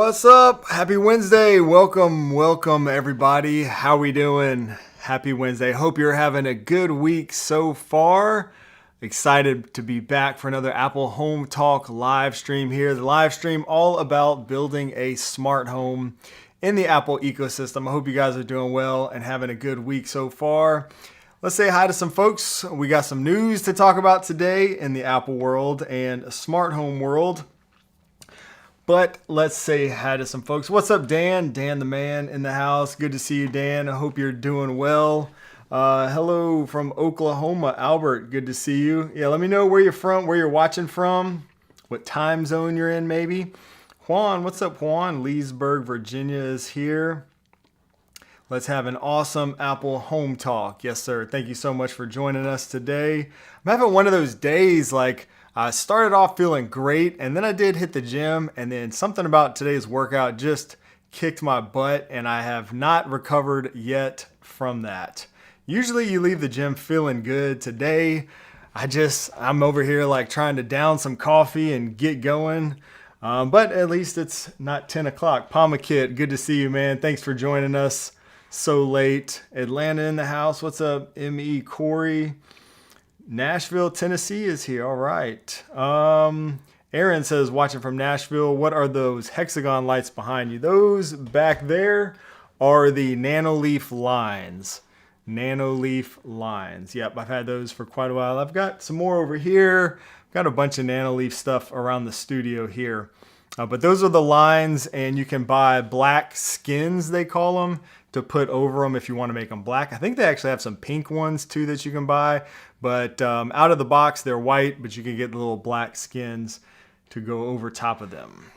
What's up? Happy Wednesday. Welcome everybody. How we doing? Happy Wednesday. Hope you're having a good week so far. Excited to be back for another Apple Home Talk live stream here. The live stream all about building a smart home in the Apple ecosystem. I hope you guys are doing well and having a good week so far. Let's say hi to some folks. We got some news to talk about today in the Apple world and smart home world. But let's say hi to some folks. What's up, Dan? Dan the man in the house. Good to see you, Dan. I hope you're doing well. Hello from Oklahoma, Albert. Good to see you. Yeah, let me know where you're from, where you're watching from, what time zone you're in maybe. Juan, what's up, Juan? Leesburg, Virginia is here. Let's have an awesome Apple Home Talk. Yes, sir. Thank you so much for joining us today. I'm having one of those days like I started off feeling great, and then I did hit the gym, and then something about today's workout just kicked my butt, and I have not recovered yet from that. Usually you leave the gym feeling good. Today, I'm over here like trying to down some coffee and get going, but at least it's not 10 o'clock. Palma Kit, good to see you, man. Thanks for joining us so late. Atlanta in the house. What's up, M.E. Corey? Nashville, Tennessee is here. All right. Aaron says, watching from Nashville, what are those hexagon lights behind you? Those back there are the Nanoleaf lines. Nanoleaf lines. Yep, I've had those for quite a while. I've got some more over here. Got a bunch of Nanoleaf stuff around the studio here. But those are the lines, and you can buy black skins, they call them, to put over them if you want to make them black. I think they actually have some pink ones too that you can buy, but out of the box they're white, but you can get the little black skins to go over top of them.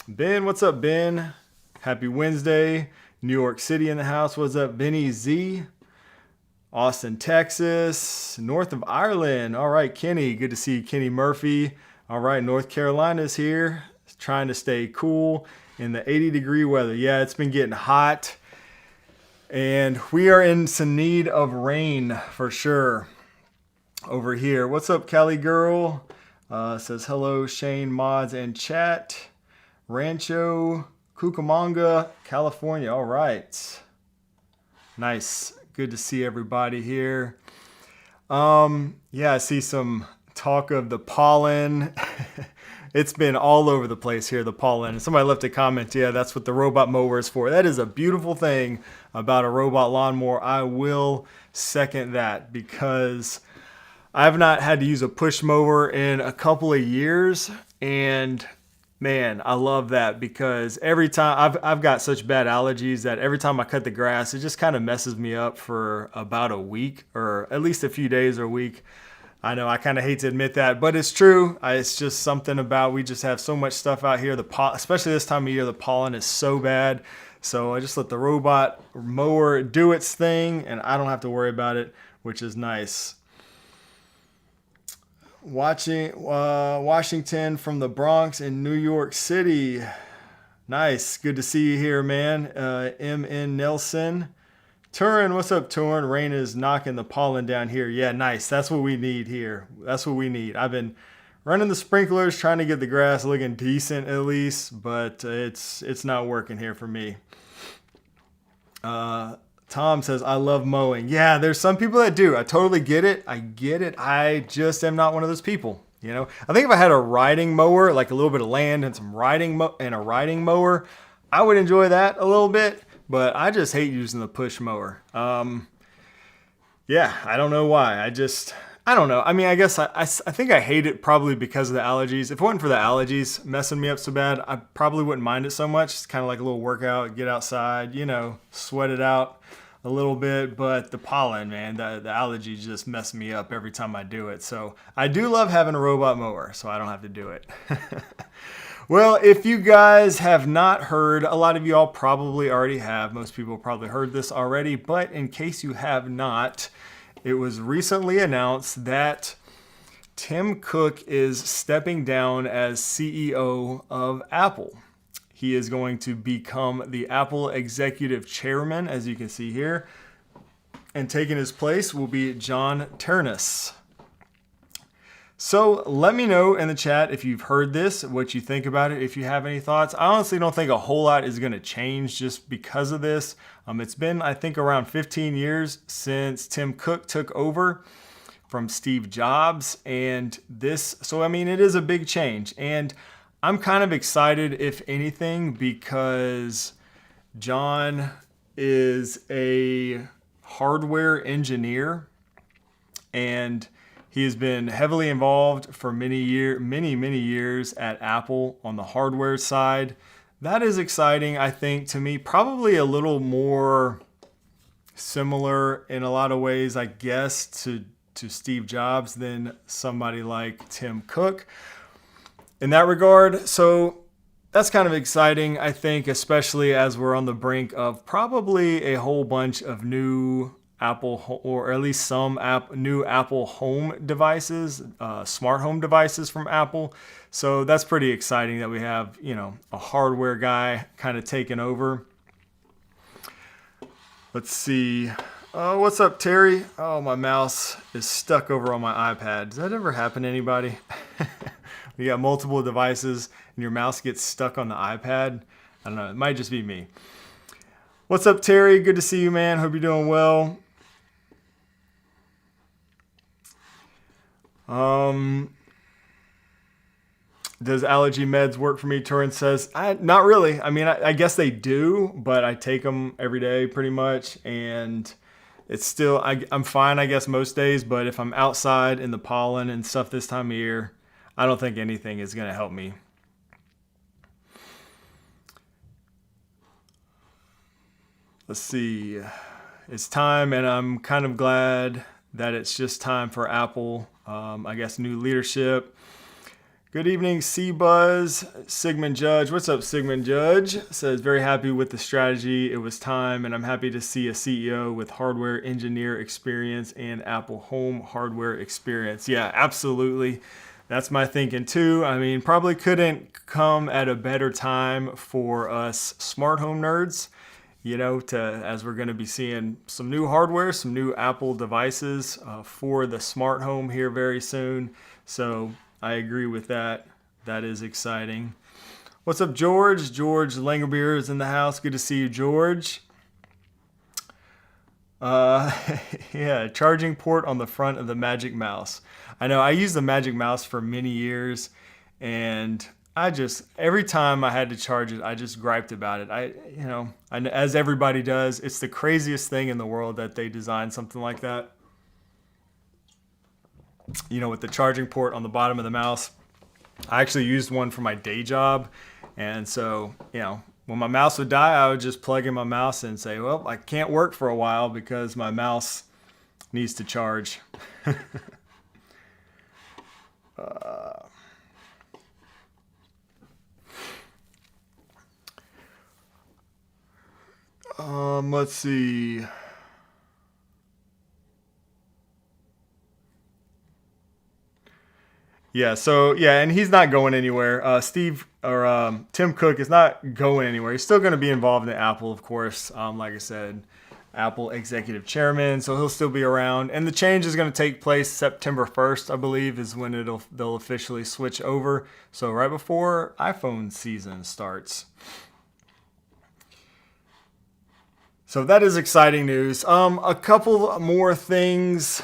Ben, what's up, Ben? Happy Wednesday. New York City in the house. What's up, Benny Z? Austin, Texas. North of Ireland. All right, Kenny. Good to see you, Kenny Murphy. All right, North Carolina's here. Trying to stay cool in the 80-degree weather. Yeah, it's been getting hot. And we are in some need of rain for sure over here. What's up, Cali girl? Says hello, Shane, mods, and chat. Rancho Cucamonga, California. All right. Nice. Good to see everybody here. Yeah, I see some talk of the pollen. It's been all over the place here, the pollen. And somebody left a comment, yeah, that's what the robot mower is for. That is a beautiful thing about a robot lawnmower. I will second that because I've not had to use a push mower in a couple of years. And man, I love that because every time I've got such bad allergies that every time I cut the grass, it just kind of messes me up for about a week or at least a few days or a week. I know I kind of hate to admit that, but it's true. It's just something about we just have so much stuff out here. Especially this time of year, the pollen is so bad. So I just let the robot mower do its thing, and I don't have to worry about it, which is nice. Washington from the Bronx in New York City. Nice. Good to see you here, man. M.N. Nelson. Turin, what's up, Turin? Rain is knocking the pollen down here. Yeah, nice. That's what we need here. That's what we need. I've been running the sprinklers, trying to get the grass looking decent at least, but it's not working here for me. Tom says, I love mowing. Yeah, there's some people that do. I totally get it. I get it. I just am not one of those people. You know, I think if I had a riding mower, like a little bit of land and some and a riding mower, I would enjoy that a little bit. But I just hate using the push mower. Yeah, I don't know why. I don't know. I mean, I guess I think I hate it probably because of the allergies. If it wasn't for the allergies messing me up so bad, I probably wouldn't mind it so much. It's kind of like a little workout, get outside, sweat it out a little bit. But the pollen, man, the allergies just mess me up every time I do it. So I do love having a robot mower, so I don't have to do it. Well, if you guys have not heard, a lot of y'all probably already have. Most people probably heard this already. But in case you have not, it was recently announced that Tim Cook is stepping down as CEO of Apple. He is going to become the Apple executive chairman, as you can see here. And taking his place will be John Ternus. So let me know in the chat if you've heard this, what you think about it, if you have any thoughts. I honestly don't think a whole lot is going to change just because of this. It's been, I think, around 15 years since Tim Cook took over from Steve Jobs. And this, so I mean, it is a big change. And I'm kind of excited, if anything, because John is a hardware engineer and he has been heavily involved for many years at Apple on the hardware side. That is exciting, I think, to me. Probably a little more similar in a lot of ways, I guess, to Steve Jobs than somebody like Tim Cook in that regard. So that's kind of exciting, I think, especially as we're on the brink of probably a whole bunch of new Apple, or at least some new Apple home devices, smart home devices from Apple. So that's pretty exciting that we have, a hardware guy kind of taking over. Let's see. What's up, Terry? Oh, my mouse is stuck over on my iPad. Does that ever happen to anybody? You got multiple devices and your mouse gets stuck on the iPad. I don't know. It might just be me. What's up, Terry? Good to see you, man. Hope you're doing well. Does allergy meds work for me? Turin says, not really. I mean, I guess they do, but I take them every day pretty much. And it's still, I'm fine, I guess, most days. But if I'm outside in the pollen and stuff this time of year, I don't think anything is going to help me. Let's see. It's time, and I'm kind of glad that it's just time for Apple. I guess new leadership. Good evening, C-Buzz. Sigmund Judge. What's up, Sigmund Judge? Says, very happy with the strategy. It was time, and I'm happy to see a CEO with hardware engineer experience and Apple home hardware experience. Yeah, absolutely. That's my thinking too. I mean, probably couldn't come at a better time for us smart home nerds, as we're going to be seeing some new hardware, some new Apple devices for the smart home here very soon. So I agree with that. That is exciting. What's up, George? George Langerbeer is in the house. Good to see you, George. Yeah, charging port on the front of the Magic Mouse. I know I used the Magic Mouse for many years, and every time I had to charge it, I just griped about it. As everybody does, it's the craziest thing in the world that they designed something like that. With the charging port on the bottom of the mouse. I actually used one for my day job. And so, when my mouse would die, I would just plug in my mouse and say, well, I can't work for a while because my mouse needs to charge. Let's see. Yeah, and he's not going anywhere. Tim Cook is not going anywhere. He's still going to be involved in Apple, of course. Like I said, Apple executive chairman, so he'll still be around. And the change is going to take place September 1st, I believe, is when they'll officially switch over. So right before iPhone season starts. So that is exciting news. A couple more things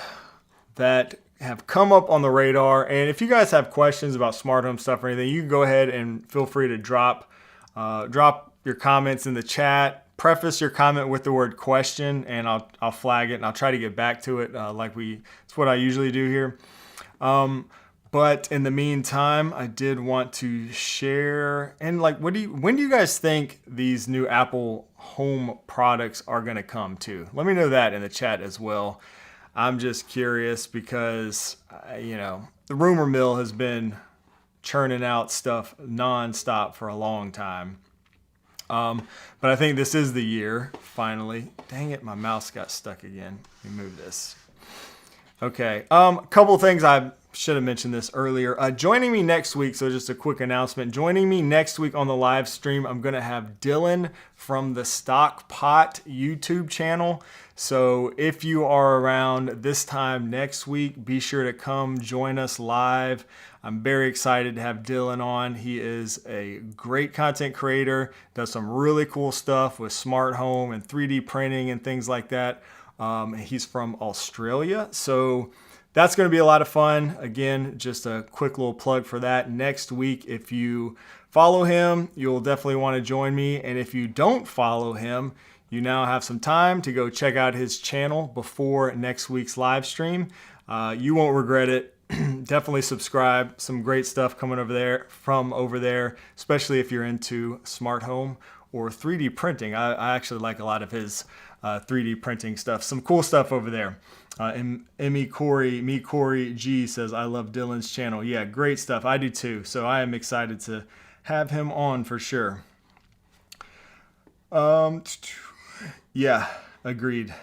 that have come up on the radar, and if you guys have questions about smart home stuff or anything, you can go ahead and feel free to drop your comments in the chat. Preface your comment with the word question, and I'll flag it and I'll try to get back to it. It's what I usually do here. But in the meantime, I did want to share, and when do you guys think these new Apple home products are going to come to? Let me know that in the chat as well. I'm just curious because, the rumor mill has been churning out stuff nonstop for a long time. But I think this is the year, finally. Dang it, my mouse got stuck again. Let me move this. Okay, a couple of things I should have mentioned this earlier. Joining me next week, so just a quick announcement. Joining me next week on the live stream, I'm going to have Dylan from the Stock Pot YouTube channel. So if you are around this time next week, be sure to come join us live. I'm very excited to have Dylan on. He is a great content creator, does some really cool stuff with smart home and 3D printing and things like that. He's from Australia, so that's going to be a lot of fun. Again, just a quick little plug for that. Next week, if you follow him, you'll definitely want to join me. And if you don't follow him, you now have some time to go check out his channel before next week's live stream. You won't regret it. Definitely subscribe. Some great stuff coming over there, especially if you're into smart home or 3D printing. I actually like a lot of his 3D printing stuff. Some cool stuff over there. Me Corey G says, I love Dylan's channel. Yeah, great stuff. I do too. So I am excited to have him on for sure. Yeah, agreed.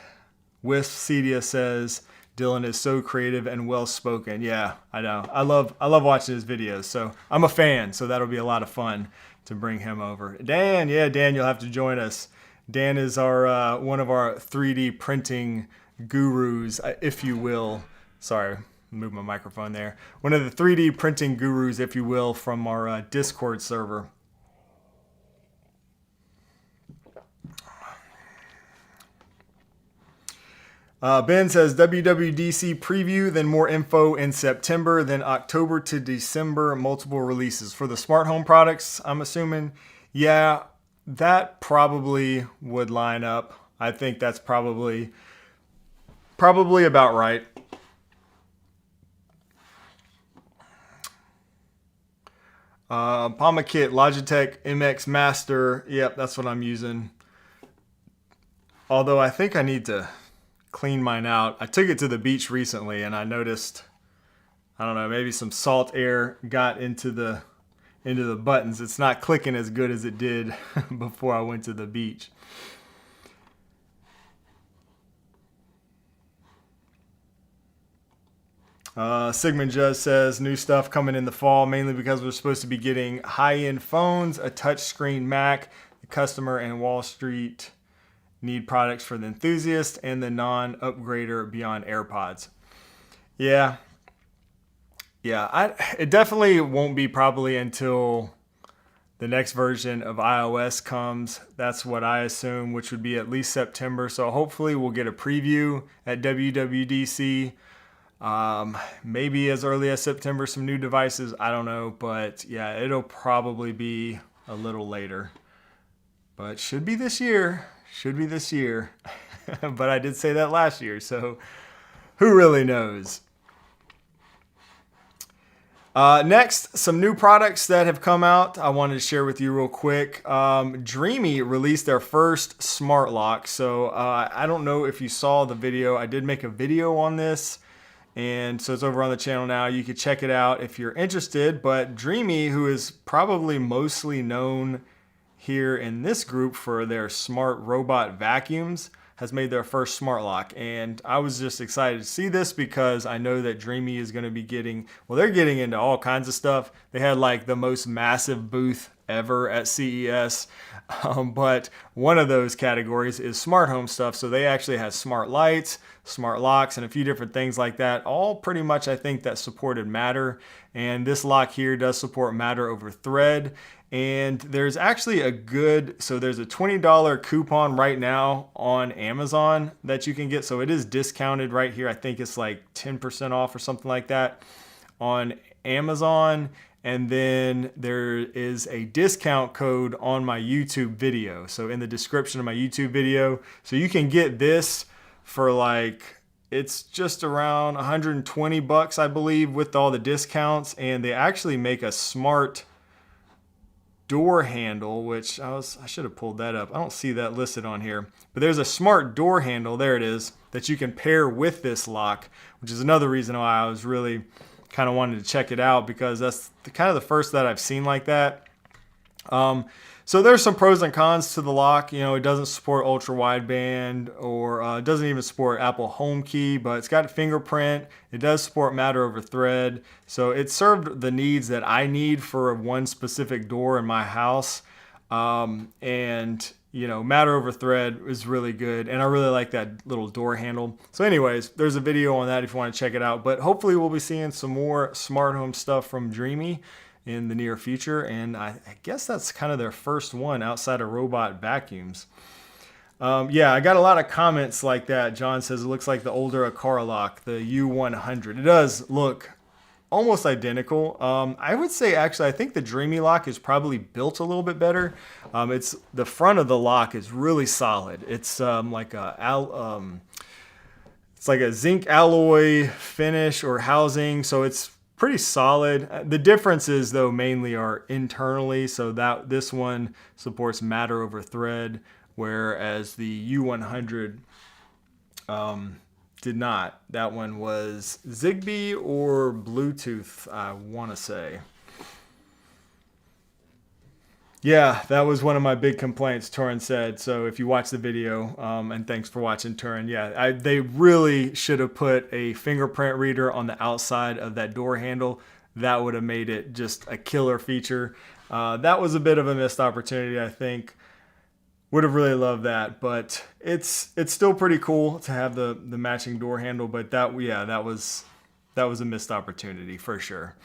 Wisp Cedia says, Dylan is so creative and well spoken. Yeah, I know. I love watching his videos. So I'm a fan. So that'll be a lot of fun to bring him over. Dan, you'll have to join us. Dan is our one of our 3D printing gurus, if you will. Sorry, move my microphone there. One of the 3D printing gurus, if you will, from our Discord server. Ben says WWDC preview, then more info in September, then October to December, multiple releases. For the smart home products, I'm assuming, yeah, that probably would line up. I think that's probably about right. Palma Kit, Logitech MX Master. Yep, that's what I'm using. Although I think I need to clean mine out. I took it to the beach recently and I noticed, I don't know, maybe some salt air got into the buttons. It's not clicking as good as it did before I went to the beach. Sigmund Judge says new stuff coming in the fall, mainly because we're supposed to be getting high-end phones, a touchscreen Mac. The customer and Wall Street need products for the enthusiast and the non-upgrader beyond AirPods. Yeah. It definitely won't be probably until the next version of iOS comes. That's what I assume, which would be at least September. So hopefully we'll get a preview at WWDC. Maybe as early as September, some new devices. I don't know, but yeah, it'll probably be a little later. But should be this year. But I did say that last year, so who really knows? Next, some new products that have come out I wanted to share with you real quick. Dreame released their first smart lock. So I don't know if you saw the video. I did make a video on this, and so it's over on the channel now. You can check it out if you're interested. But Dreame, who is probably mostly known here in this group for their smart robot vacuums, has made their first smart lock. And I was just excited to see this because I know that Dreame is going to be they're getting into all kinds of stuff. They had like the most massive booth ever at CES. But one of those categories is smart home stuff. So they actually have smart lights, smart locks, and a few different things like that. All pretty much, I think, that supported Matter. And this lock here does support Matter over Thread. And there's actually there's a $20 coupon right now on Amazon that you can get. So it is discounted right here. I think it's like 10% off or something like that on Amazon. And then there is a discount code on my YouTube video. So in the description of my YouTube video, so you can get this for it's just around $120, I believe, with all the discounts. And they actually make a smart door handle, which I should have pulled that up. I don't see that listed on here, but there's a smart door handle, there it is, that you can pair with this lock, which is another reason why I was really kind of wanted to check it out, because that's kind of the first that I've seen like that. So there's some pros and cons to the lock. You know, it doesn't support ultra wideband, or it doesn't even support Apple Home Key, but it's got a fingerprint. It does support matter over thread. So it served the needs that I need for one specific door in my house. And you know, matter over thread is really good, and I really like that little door handle. So anyways, there's a video on that if you want to check it out, but hopefully we'll be seeing some more smart home stuff from Dreame in the near future, and I guess that's kind of their first one outside of robot vacuums. Yeah, I got a lot of comments like that. John says it looks like the older Aqara lock, the U100. It does look almost identical. I would say actually I think the Dreame lock is probably built a little bit better. It's the front of the lock is really solid. It's like a zinc alloy finish or housing, so it's pretty solid. The differences though mainly are internally, so that this one supports matter over thread, whereas the U100 did not. That one was Zigbee or Bluetooth, I want to say. Yeah, that was one of my big complaints, Turin said. So if you watch the video, and thanks for watching, Turin. Yeah, they really should have put a fingerprint reader on the outside of that door handle. That would have made it just a killer feature. That was a bit of a missed opportunity, I think. Would have really loved that, but it's still pretty cool to have the matching door handle. But that was a missed opportunity for sure.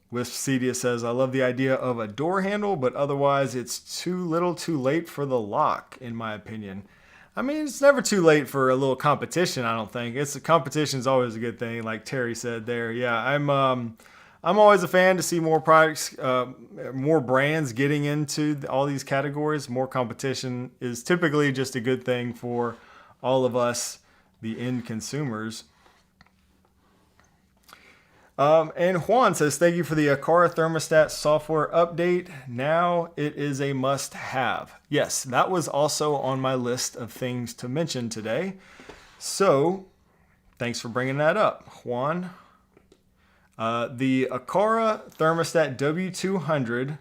Wisp Cedia says, I love the idea of a door handle, but otherwise it's too little too late for the lock, in my opinion. I mean, it's never too late for a little competition, I don't think. Competition is always a good thing, like Terry said there. Yeah, I'm always a fan to see more products, more brands getting into all these categories. More competition is typically just a good thing for all of us, the end consumers. And Juan says, thank you for the Aqara thermostat software update. Now it is a must-have. Yes, that was also on my list of things to mention today. So thanks for bringing that up, Juan. The Aqara thermostat W200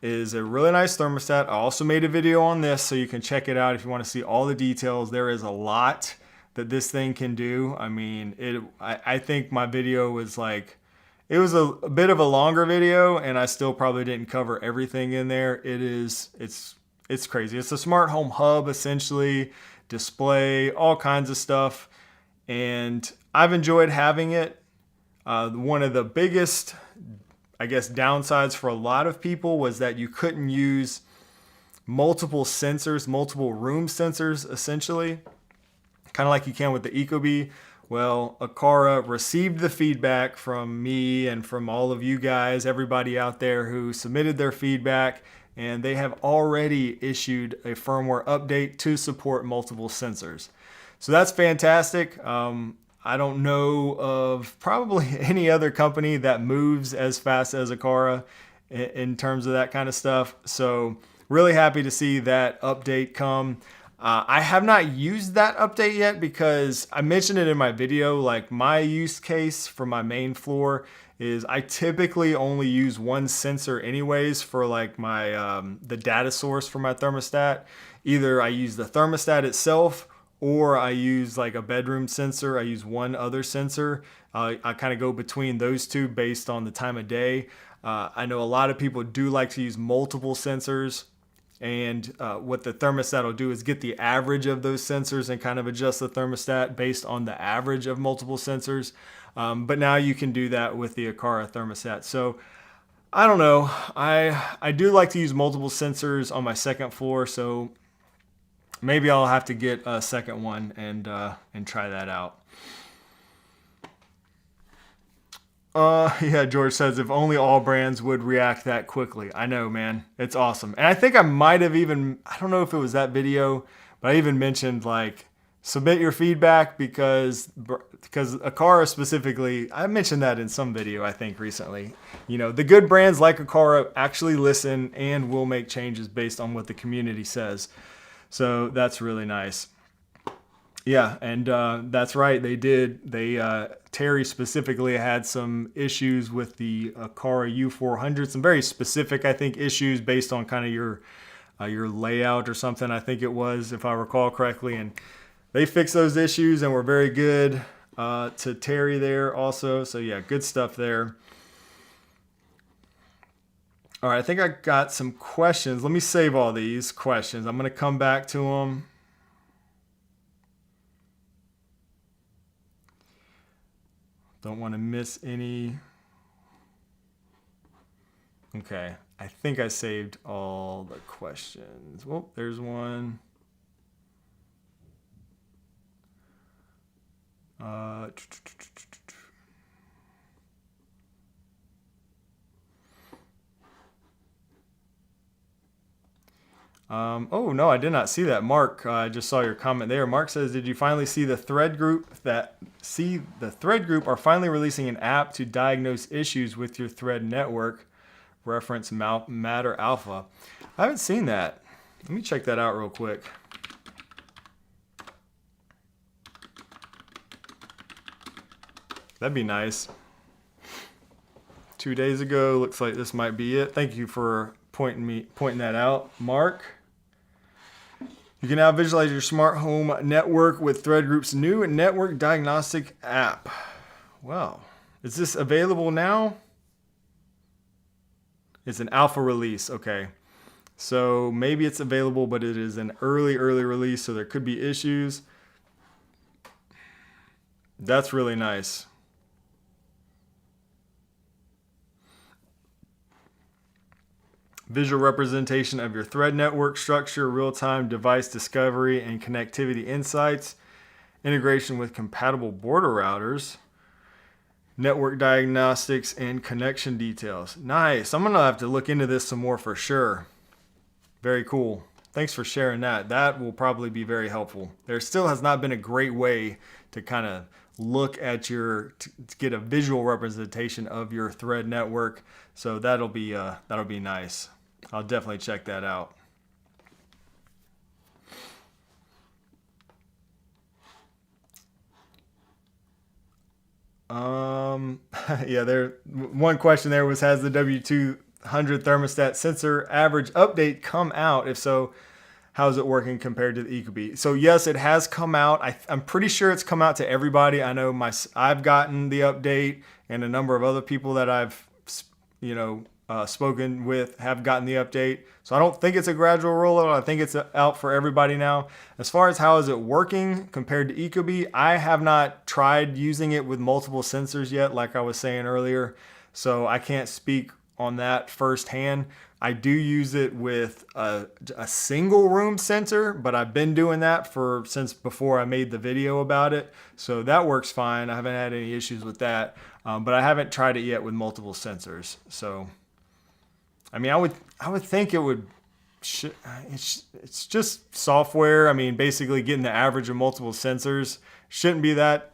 is a really nice thermostat. I also made a video on this, so you can check it out if you want to see all the details. There is a lot that this thing can do. I mean, I think my video was it was a bit of a longer video, and I still probably didn't cover everything in there. It's crazy. It's a smart home hub, essentially, display, all kinds of stuff, and I've enjoyed having it. One of the biggest, I guess, downsides for a lot of people was that you couldn't use multiple sensors, multiple room sensors, essentially, kind of like you can with the Ecobee. Well, Aqara received the feedback from me and from all of you guys, everybody out there who submitted their feedback, and they have already issued a firmware update to support multiple sensors. So that's fantastic. I don't know of probably any other company that moves as fast as Aqara in terms of that kind of stuff. So really happy to see that update come. I have not used that update yet because I mentioned it in my video. Like, my use case for my main floor is I typically only use one sensor anyways for like my the data source for my thermostat. Either I use the thermostat itself, or I use like a bedroom sensor. I use one other sensor. I kind of go between those two based on the time of day. I know a lot of people do like to use multiple sensors. And what the thermostat will do is get the average of those sensors and kind of adjust the thermostat based on the average of multiple sensors. But now you can do that with the Aqara thermostat. So I don't know. I do like to use multiple sensors on my second floor. So maybe I'll have to get a second one and try that out. Yeah, George says, if only all brands would react that quickly. I know, man. It's awesome. And I think I might have even, I don't know if it was that video, but I even mentioned like, submit your feedback because Aqara specifically, I mentioned that in some video, I think recently. You know, the good brands like Aqara actually listen and will make changes based on what the community says. So that's really nice. Yeah, and that's right. They did. Terry specifically had some issues with the Aqara U400. Some very specific, I think, issues based on kind of your layout or something. I think it was, if I recall correctly, and they fixed those issues and were very good to Terry there also. So yeah, good stuff there. All right, I think I got some questions. Let me save all these questions. I'm going to come back to them. Don't want to miss any. Okay, I think I saved all the questions. Well, there's one. Oh no, I did not see that. Mark, I just saw your comment there. Mark says, "Did you finally see the thread group are finally releasing an app to diagnose issues with your thread network? Reference Matter Alpha." I haven't seen that. Let me check that out real quick. That'd be nice. 2 days ago, looks like this might be it. Thank you for pointing that out, Mark. You can now visualize your smart home network with Thread Group's new network diagnostic app. Wow. Is this available now? It's an alpha release. Okay. So maybe it's available, but it is an early release, so there could be issues. That's really nice. Visual representation of your thread network structure, real-time device discovery and connectivity insights, integration with compatible border routers, network diagnostics, and connection details. Nice. I'm going to have to look into this some more for sure. Very cool. Thanks for sharing that. That will probably be very helpful. There still has not been a great way to kind of look at to get a visual representation of your thread network. So that'll be nice. I'll definitely check that out. Yeah, one question there was, has the W200 thermostat sensor average update come out? If so, how's it working compared to the Ecobee? So yes, it has come out. I'm pretty sure it's come out to everybody. I know I've gotten the update, and a number of other people that I've spoken with have gotten the update. So I don't think it's a gradual rollout. I think it's out for everybody now. As far as how is it working compared to Ecobee, I have not tried using it with multiple sensors yet, like I was saying earlier. So I can't speak on that firsthand. I do use it with a single room sensor, but I've been doing that since before I made the video about it. So that works fine. I haven't had any issues with that, but I haven't tried it yet with multiple sensors. So, I mean, I would think it would. It's just software. I mean, basically getting the average of multiple sensors shouldn't be that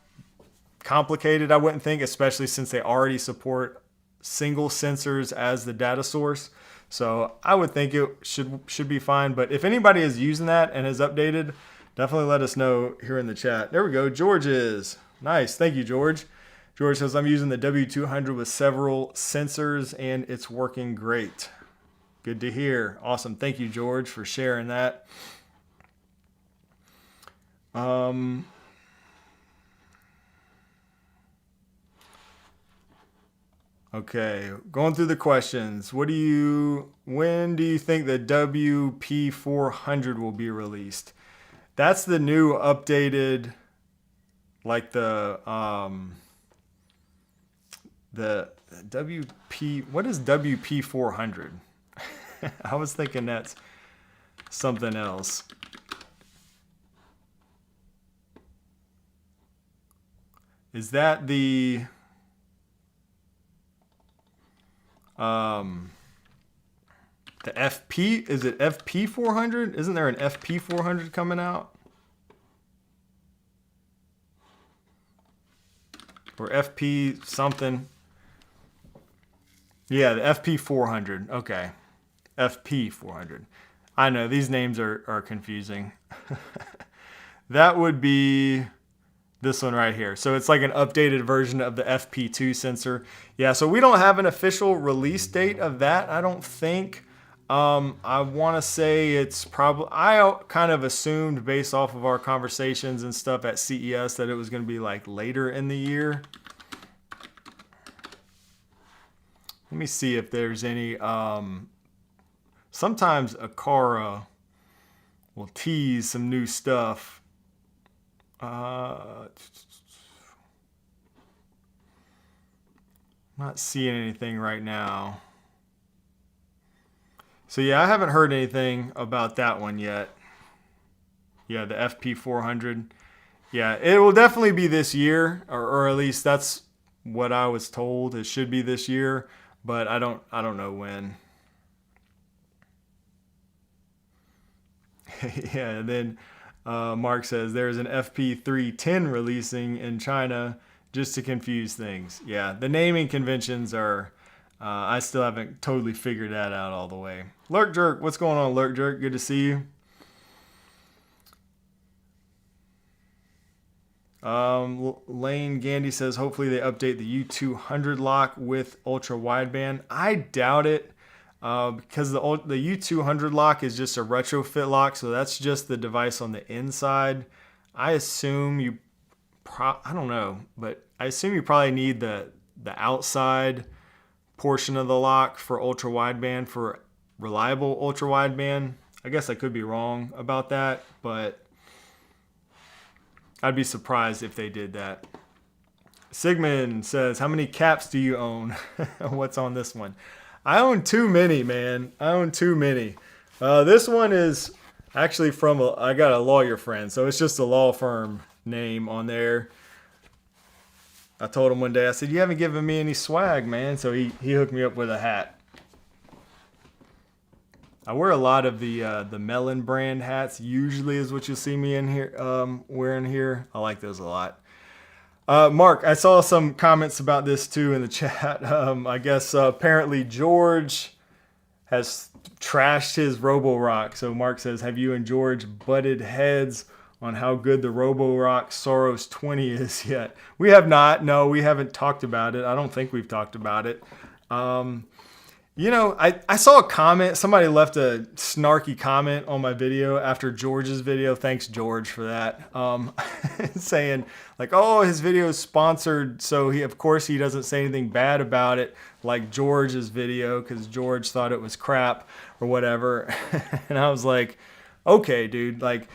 complicated, I wouldn't think, especially since they already support single sensors as the data source. So I would think it should be fine. But if anybody is using that and has updated, definitely let us know here in the chat. There we go. George is. Nice. Thank you, George. George says, I'm using the W200 with several sensors and it's working great. Good to hear. Awesome. Thank you, George, for sharing that. Okay, going through the questions. When do you think the WP400 will be released? That's the new updated, like the WP, what is WP400? I was thinking that's something else. Is that the FP? Is it FP400? Isn't there an FP400 coming out? Or FP something? Yeah, the FP400. Okay. FP400. I know these names are confusing. That would be this one right here. So it's like an updated version of the FP2 sensor. Yeah, so we don't have an official release date of that, I don't think. I want to say it's probably, I kind of assumed based off of our conversations and stuff at CES that it was going to be like later in the year. Let me see if there's any, sometimes Aqara will tease some new stuff. Not seeing anything right now. So yeah, I haven't heard anything about that one yet. Yeah, the FP400. Yeah, it will definitely be this year, or at least that's what I was told. It should be this year, but I don't know when. Yeah, and then Mark says there's an FP310 releasing in China just to confuse things. Yeah, the naming conventions are, I still haven't totally figured that out all the way. Lurk Jerk, what's going on, Lurk Jerk? Good to see you. Lane Gandy says hopefully they update the U200 lock with ultra wideband. I doubt it. Because the U200 lock is just a retrofit lock, so that's just the device on the inside. I assume I don't know, but I assume you probably need the outside portion of the lock for ultra wideband, for reliable ultra wideband. I guess I could be wrong about that, but I'd be surprised if they did that. Sigmund says, how many caps do you own? What's on this one? I own too many, man. I own too many. This one is actually from I got a lawyer friend, so it's just a law firm name on there. I told him one day, I said, you haven't given me any swag, man. So he hooked me up with a hat. I wear a lot of the Melon brand hats. Usually is what you'll see me in here wearing here. I like those a lot. Mark, I saw some comments about this too in the chat. I guess apparently George has trashed his Roborock. So Mark says, have you and George butted heads on how good the Roborock Soros 20 is yet? We have not. No, we haven't talked about it. I don't think we've talked about it. You know, I saw a comment. Somebody left a snarky comment on my video after George's video. Thanks, George, for that. Saying like, oh, his video is sponsored, so of course he doesn't say anything bad about it like George's video because George thought it was crap or whatever. And I was like, okay, dude. Like,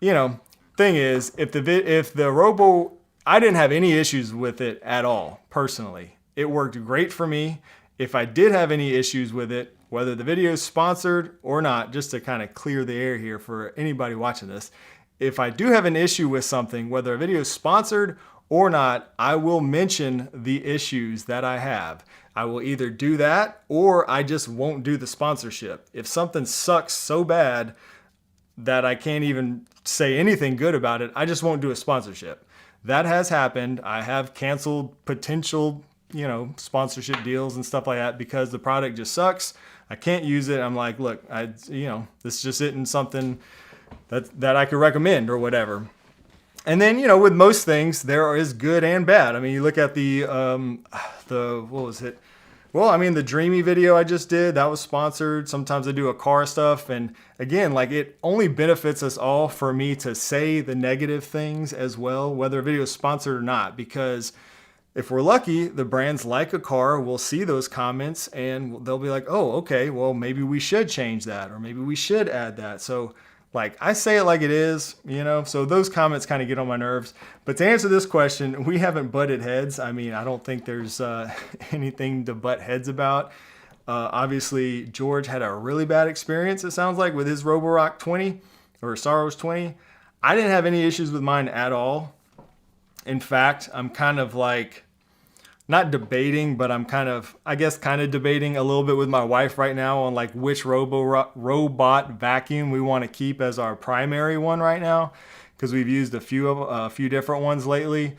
you know, thing is, if the Robo, I didn't have any issues with it at all personally. It worked great for me. If I did have any issues with it, whether the video is sponsored or not, just to kind of clear the air here for anybody watching this, if I do have an issue with something, whether a video is sponsored or not, I will mention the issues that I have. I will either do that or I just won't do the sponsorship. If something sucks so bad that I can't even say anything good about it, I just won't do a sponsorship. That has happened. I have canceled potential sponsorship deals and stuff like that because the product just sucks. I can't use it. I'm like, look, this just isn't something that I could recommend or whatever. And then, with most things, there is good and bad. I mean, you look at the what was it? Well, I mean, the Dreame video I just did, that was sponsored. Sometimes I do Aqara stuff. And again, like it only benefits us all for me to say the negative things as well, whether a video is sponsored or not, because if we're lucky, the brands like Aqara will see those comments and they'll be like, oh, okay, well, maybe we should change that or maybe we should add that. So like I say it like it is, so those comments kind of get on my nerves. But to answer this question, we haven't butted heads. I mean, I don't think there's anything to butt heads about. Obviously, George had a really bad experience, it sounds like, with his Roborock 20 or Soros 20. I didn't have any issues with mine at all. In fact, I'm kind of like, not debating, but I'm kind of debating a little bit with my wife right now on like which robot vacuum we want to keep as our primary one right now, because we've used a few different ones lately,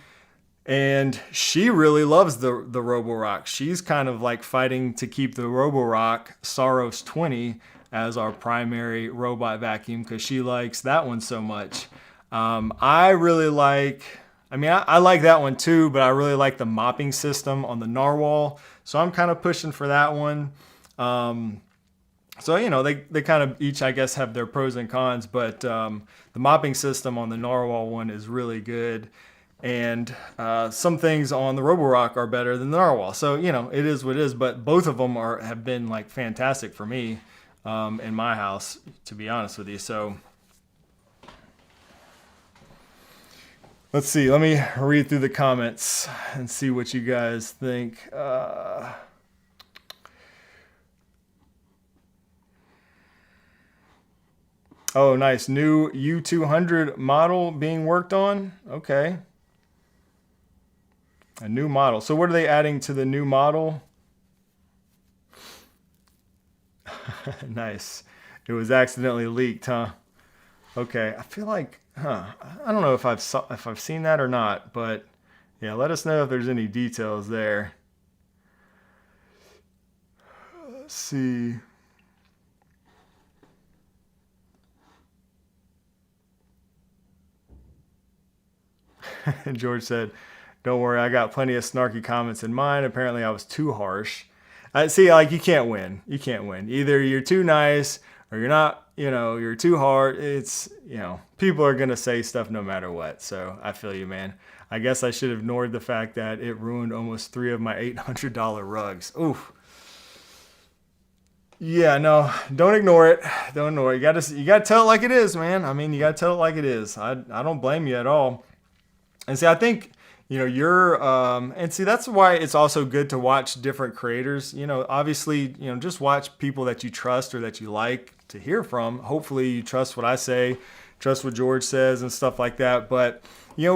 and she really loves the Roborock. She's kind of like fighting to keep the Roborock Soros 20 as our primary robot vacuum because she likes that one so much. I really like, I like that one too, but I really like the mopping system on the narwhal. So I'm kind of pushing for that one. So, they kind of each, I guess, have their pros and cons, but the mopping system on the narwhal one is really good. And some things on the Roborock are better than the narwhal. So, it is what it is, but both of them have been like fantastic for me in my house, to be honest with you. So, let's see. Let me read through the comments and see what you guys think. Oh, nice. New U200 model being worked on. Okay. A new model. So what are they adding to the new model? Nice. It was accidentally leaked, huh? Okay. I feel like, I don't know if I've seen that or not, but yeah, let us know if there's any details there. Let's see. George said, "Don't worry, I got plenty of snarky comments in mine. Apparently, I was too harsh." See, like you can't win. You can't win. Either you're too nice or you're not. You're too hard. It's people are gonna say stuff no matter what. So I feel you, man. I guess I should have ignored the fact that it ruined almost 3 of my $800 rugs. Oof. Yeah, no, don't ignore it. Don't ignore it. You gotta tell it like it is, man. You gotta tell it like it is. I don't blame you at all. And see, I think, you're, and see, that's why it's also good to watch different creators. Obviously, just watch people that you trust or that you like to hear from. Hopefully, you trust what I say, trust what George says, and stuff like that. But,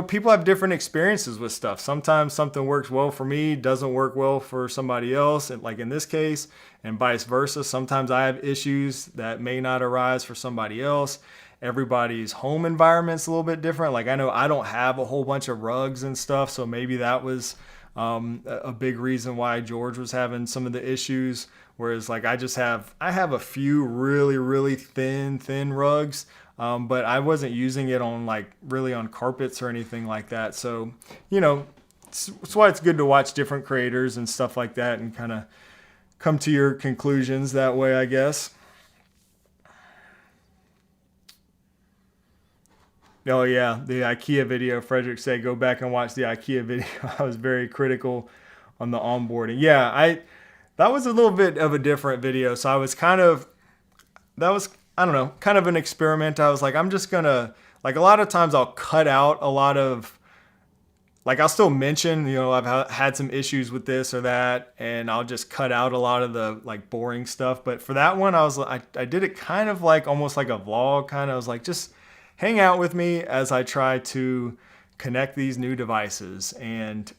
people have different experiences with stuff. Sometimes something works well for me, doesn't work well for somebody else, and like in this case, and vice versa. Sometimes I have issues that may not arise for somebody else. Everybody's home environment's a little bit different. Like I know I don't have a whole bunch of rugs and stuff, so maybe that was a big reason why George was having some of the issues. Whereas like I have a few really really thin rugs, but I wasn't using it on like really on carpets or anything like that. So that's why it's good to watch different creators and stuff like that and kind of come to your conclusions that way, I guess. Oh yeah, the IKEA video. Frederick said, "Go back and watch the IKEA video." I was very critical on the onboarding. Yeah, that was a little bit of a different video. So I was that was I don't know, kind of an experiment. I was like, I'm just gonna like a lot of times I'll cut out a lot of like I'll still mention, I've had some issues with this or that, and I'll just cut out a lot of the like boring stuff. But for that one, I did it kind of like almost like a vlog kind of. I was like, just hang out with me as I try to connect these new devices. And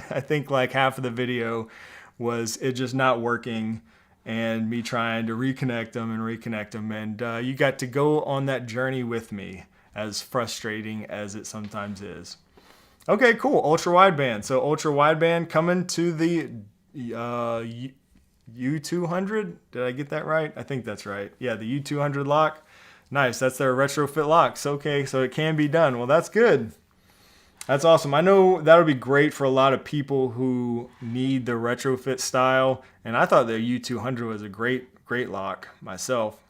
I think like half of the video was it just not working and me trying to reconnect them. And you got to go on that journey with me, as frustrating as it sometimes is. Okay, cool. Ultra wideband. So ultra wideband coming to the U200. Did I get that right? I think that's right. Yeah, the U200 lock. Nice. That's their retrofit locks. Okay, so it can be done. Well, that's good. That's awesome. I know that'll be great for a lot of people who need the retrofit style. And I thought the U200 was a great lock myself.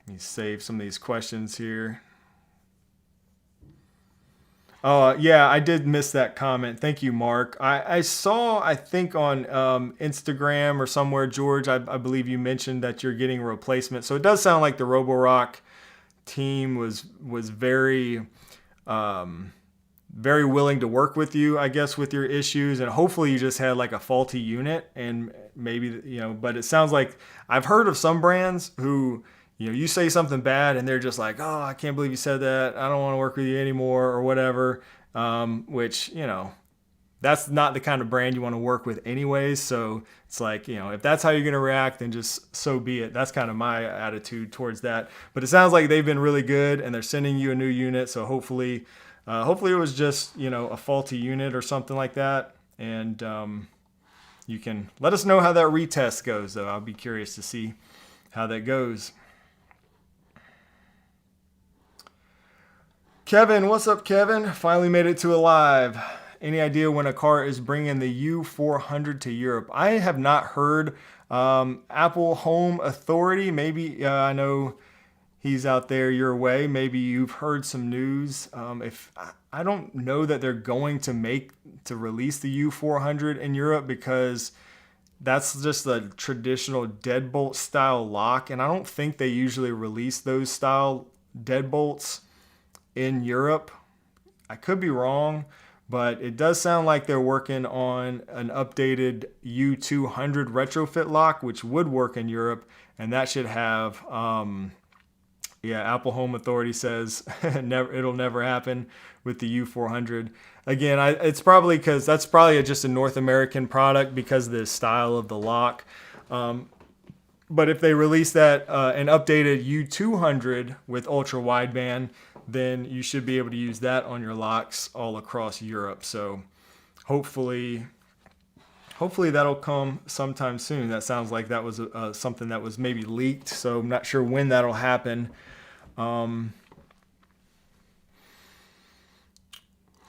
Let me save some of these questions here. Oh, yeah, I did miss that comment. Thank you, Mark. I saw, I think on Instagram or somewhere, George, I believe you mentioned that you're getting a replacement. So it does sound like the Roborock team was very, very willing to work with you, I guess, with your issues. And hopefully you just had like a faulty unit and maybe, but it sounds like I've heard of some brands who, you say something bad and they're just like, "Oh, I can't believe you said that. I don't want to work with you anymore," or whatever. Which, that's not the kind of brand you want to work with anyways. So it's like, if that's how you're going to react, then just so be it. That's kind of my attitude towards that. But it sounds like they've been really good and they're sending you a new unit. So hopefully it was just, a faulty unit or something like that. And you can let us know how that retest goes, though. I'll be curious to see how that goes. Kevin, what's up, Kevin? Finally made it to a live. Any idea when Aqara is bringing the U400 to Europe? I have not heard. Apple Home Authority, maybe, I know he's out there your way. Maybe you've heard some news. If I don't know that they're going to release the U400 in Europe, because that's just a traditional deadbolt style lock, and I don't think they usually release those style deadbolts in Europe. I could be wrong, but it does sound like they're working on an updated U200 retrofit lock, which would work in Europe, and that should have, Apple Home Authority says it'll never happen with the U400. Again, it's probably because that's probably just a North American product because of the style of the lock. But if they release that an updated U200 with ultra wideband, then you should be able to use that on your locks all across Europe. So hopefully that'll come sometime soon. That sounds like that was something that was maybe leaked, so I'm not sure when that'll happen.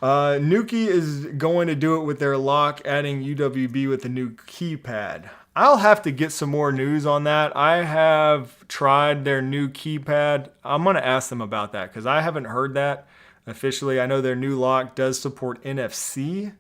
Nuki is going to do it with their lock, adding UWB with the new keypad. I'll have to get some more news on that. I have tried their new keypad. I'm going to ask them about that because I haven't heard that officially. I know their new lock does support NFC,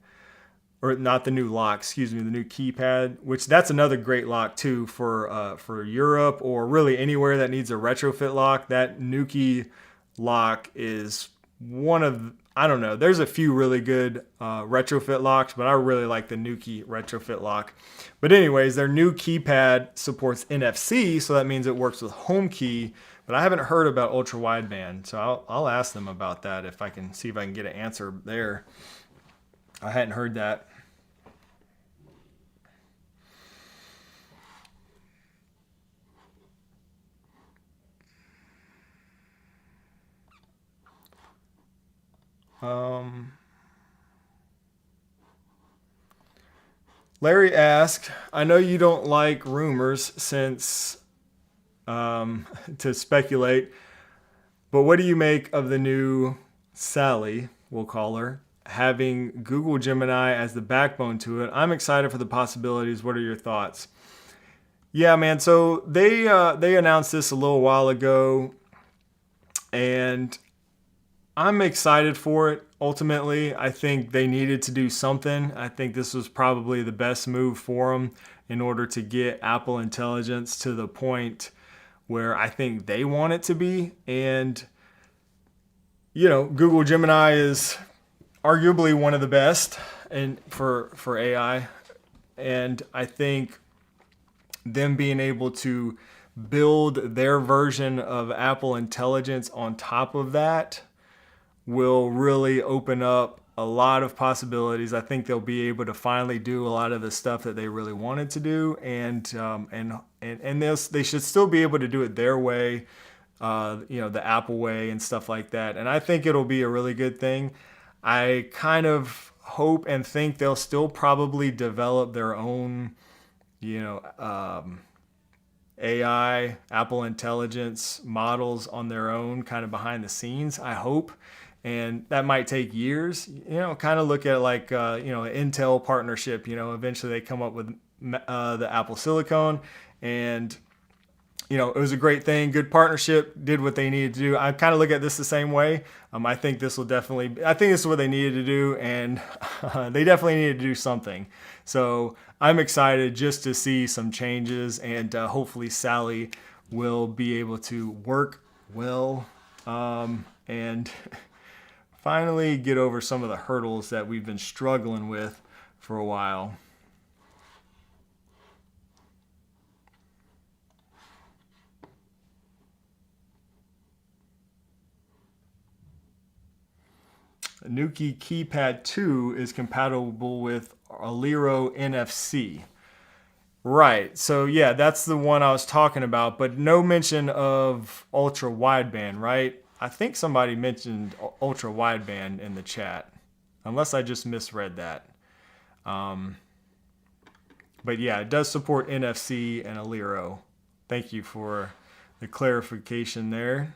or not the new lock, excuse me, the new keypad, which that's another great lock too for Europe or really anywhere that needs a retrofit lock. That Nuki lock is one of, I don't know, there's a few really good retrofit locks, but I really like the Nuki retrofit lock. But anyways, their new keypad supports NFC, so that means it works with home key, but I haven't heard about ultra wideband, so I'll ask them about that if I can see if I can get an answer there. I hadn't heard that. Larry asked, I know you don't like rumors since to speculate, but what do you make of the new Sally, we'll call her, having Google Gemini as the backbone to it? I'm excited for the possibilities. What are your thoughts? Yeah, man. So they announced this a little while ago, and I'm excited for it. Ultimately, I think they needed to do something. I think this was probably the best move for them in order to get Apple Intelligence to the point where I think they want it to be. And, you know, Google Gemini is arguably one of the best for AI. And I think them being able to build their version of Apple Intelligence on top of that will really open up a lot of possibilities. I think they'll be able to finally do a lot of the stuff that they really wanted to do, and they should still be able to do it their way, the Apple way and stuff like that. And I think it'll be a really good thing. I kind of hope and think they'll still probably develop their own, AI, Apple Intelligence models on their own, kind of behind the scenes, I hope. And that might take years, kind of look at like, an Intel partnership, eventually they come up with the Apple Silicon, and, it was a great thing, good partnership, did what they needed to do. I kind of look at this the same way. I think this is what they needed to do, and they definitely needed to do something. So I'm excited just to see some changes, and hopefully Sally will be able to work well, and finally get over some of the hurdles that we've been struggling with for a while. Nuki Keypad 2 is compatible with Aliro NFC. Right, so yeah, that's the one I was talking about, but no mention of ultra wideband, right? I think somebody mentioned ultra wideband in the chat, unless I just misread that. But yeah, it does support NFC and Aliro. Thank you for the clarification there.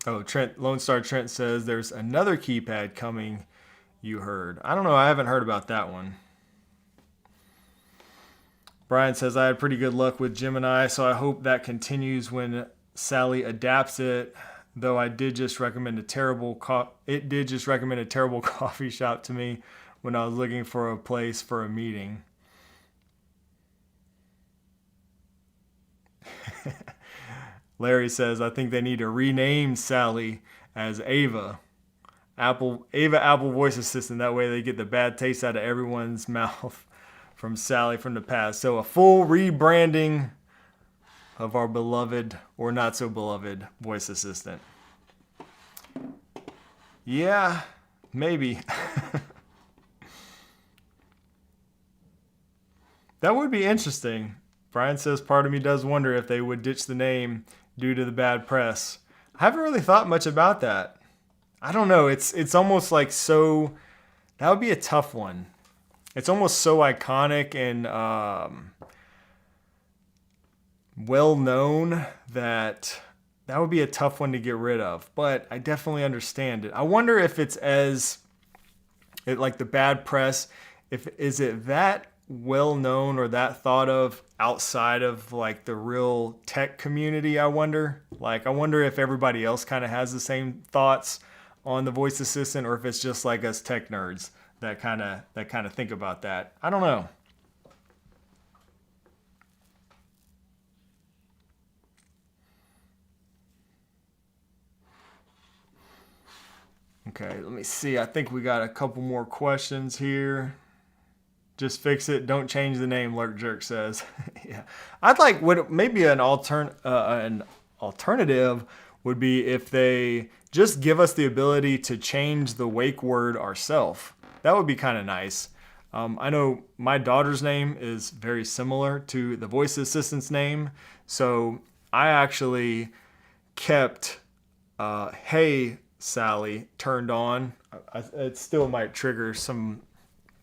Oh, Lone Star Trent says there's another keypad coming. You heard. I don't know. I haven't heard about that one. Brian says I had pretty good luck with Gemini, so I hope that continues when Sally adapts it. Though I did just recommend a terrible coffee shop to me when I was looking for a place for a meeting. Larry says I think they need to rename Sally as Ava. Apple Voice Assistant. That way they get the bad taste out of everyone's mouth from Sally from the past. So a full rebranding of our beloved or not so beloved voice assistant. Yeah, maybe. That would be interesting. Brian says part of me does wonder if they would ditch the name due to the bad press. I haven't really thought much about that. I don't know. It's almost like so. That would be a tough one. It's almost so iconic and well known that would be a tough one to get rid of. But I definitely understand it. I wonder if it's like the bad press. Is it that well known or that thought of outside of like the real tech community? I wonder if everybody else kind of has the same thoughts on the voice assistant, or if it's just like us tech nerds that kind of think about that. I don't know. Okay, let me see. I think we got a couple more questions here. Just fix it. Don't change the name, Lurk Jerk says. Yeah, I'd like maybe an alternative would be if they just give us the ability to change the wake word ourselves. That would be kind of nice. I know my daughter's name is very similar to the voice assistant's name, so I actually kept "Hey Sally" turned on. It still might trigger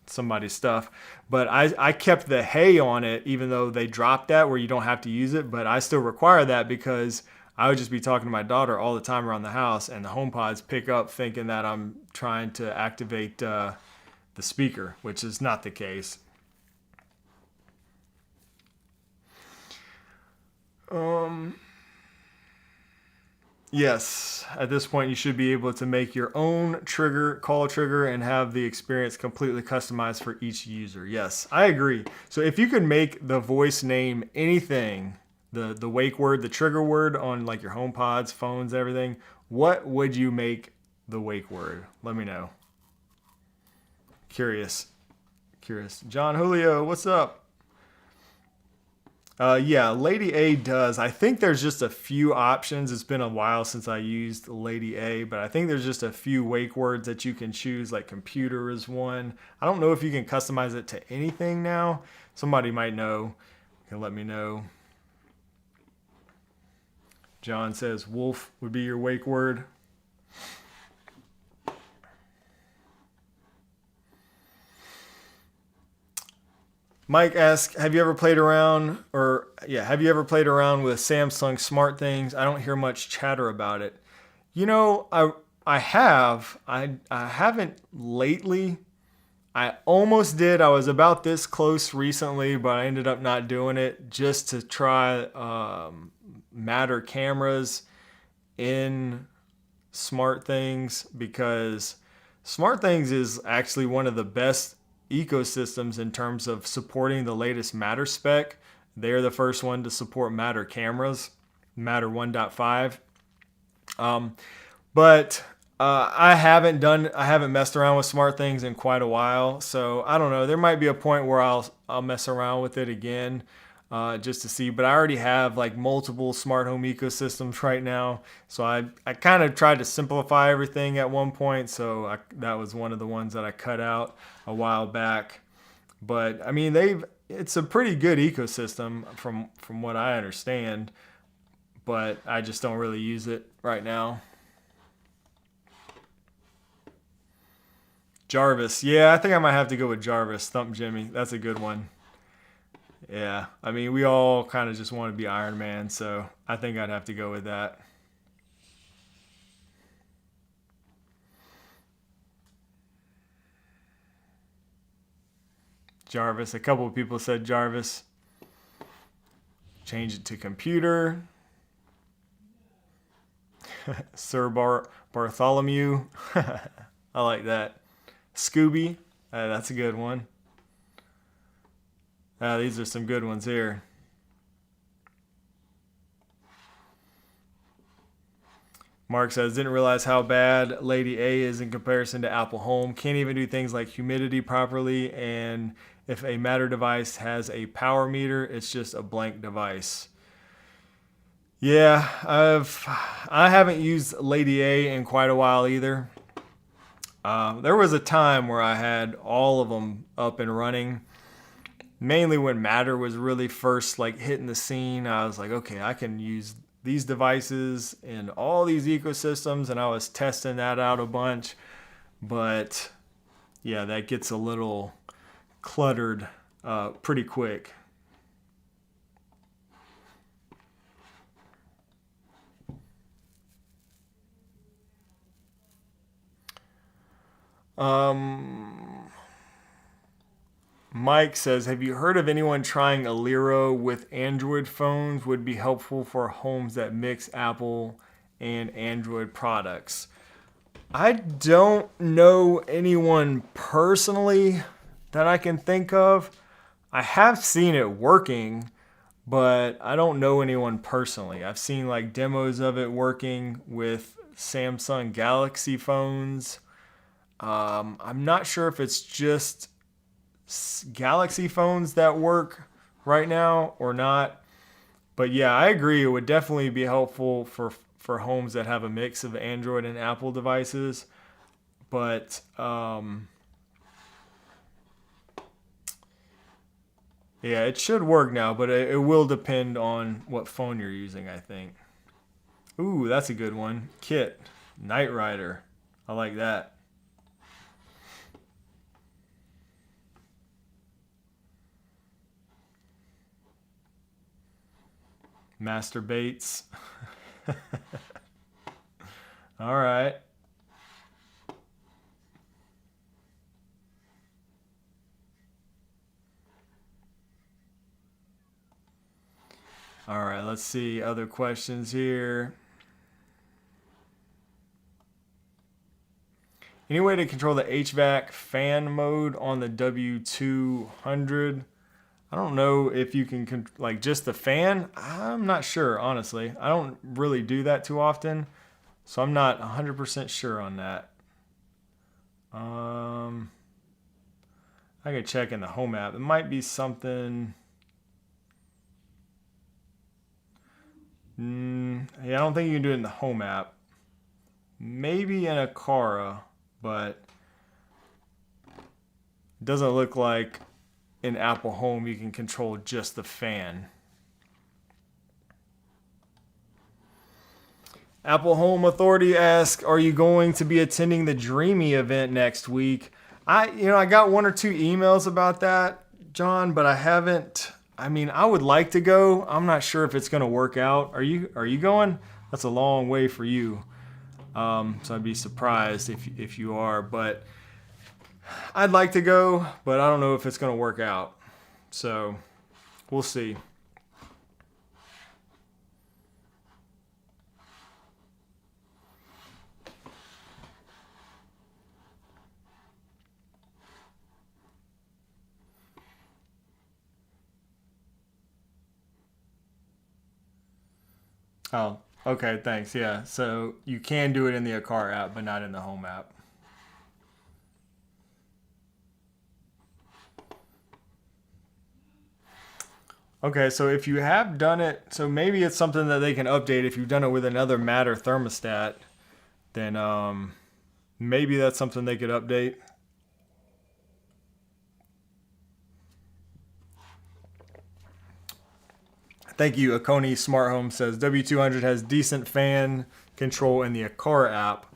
somebody's stuff, but I kept the "hey" on it, even though they dropped that where you don't have to use it, but I still require that because I would just be talking to my daughter all the time around the house, and the HomePods pick up thinking that I'm trying to activate the speaker, which is not the case. Yes, at this point you should be able to make your own call trigger and have the experience completely customized for each user. Yes, I agree. So if you could make the voice name anything, the wake word, the trigger word on like your HomePods, phones, everything, what would you make the wake word? Let me know. Curious. John Julio, what's up? Yeah, Lady A does. I think there's just a few options. It's been a while since I used Lady A, but I think there's just a few wake words that you can choose, like computer is one. I don't know if you can customize it to anything now. Somebody might know. You can let me know. John says wolf would be your wake word. Mike asks, have you ever played around with Samsung Smart Things? I don't hear much chatter about it. You know, I have. I haven't lately. I almost did. I was about this close recently, but I ended up not doing it just to try Matter cameras in Smart Things, because Smart Things is actually one of the best ecosystems in terms of supporting the latest Matter spec. They're the first one to support Matter cameras, Matter 1.5. But I haven't messed around with Smart Things in quite a while, so I don't know. There might be a point where I'll mess around with it again, just to see. But I already have like multiple smart home ecosystems right now, so I kind of tried to simplify everything at one point. So that was one of the ones that I cut out a while back. But I mean, it's a pretty good ecosystem from what I understand, but I just don't really use it right now. Jarvis. Yeah, I think I might have to go with Jarvis. Thump Jimmy. That's a good one. Yeah, I mean, we all kind of just want to be Iron Man, so I think I'd have to go with that. Jarvis. A couple of people said Jarvis. Change it to computer. Sir Bartholomew. I like that. Scooby. That's a good one. These are some good ones here. Mark says, didn't realize how bad Lady A is in comparison to Apple Home. Can't even do things like humidity properly. And if a Matter device has a power meter, it's just a blank device. Yeah, I haven't used Lady A in quite a while either. There was a time where I had all of them up and running. Mainly when Matter was really first like hitting the scene. I was like, okay, I can use these devices in all these ecosystems, and I was testing that out a bunch. But yeah, that gets a little cluttered pretty quick. Mike says, have you heard of anyone trying Aliro with Android phones? Would be helpful for homes that mix Apple and Android products. I don't know anyone personally that I can think of. I have seen it working, but I don't know anyone personally. I've seen like demos of it working with Samsung Galaxy phones. I'm not sure if it's just Galaxy phones that work right now or not. But yeah, I agree. It would definitely be helpful for homes that have a mix of Android and Apple devices. But yeah, it should work now, but it will depend on what phone you're using, I think. Ooh, that's a good one. Kit, Knight Rider. I like that. Masturbates. All right. All right, let's see other questions here. Any way to control the HVAC fan mode on the W200? I don't know if you can, like just the fan. I'm not sure, honestly. I don't really do that too often, so I'm not 100% sure on that. I could check in the home app. It might be something. Yeah, I don't think you can do it in the home app. Maybe in Aqara, but it doesn't look like in Apple Home you can control just the fan. Apple Home Authority asks, are you going to be attending the Dreame event next week? I got one or two emails about that, John, but I haven't. I mean, I would like to go. I'm not sure if it's going to work out. Are you going? That's a long way for you. So I'd be surprised if you are, but I'd like to go, but I don't know if it's going to work out. So we'll see. Oh, okay, thanks. Yeah, so you can do it in the Aqara app, but not in the home app. Okay, so if you have done it, so maybe it's something that they can update. If you've done it with another Matter thermostat, then maybe that's something they could update. Thank you. Akoni Smart Home says W200 has decent fan control in the Aqara app.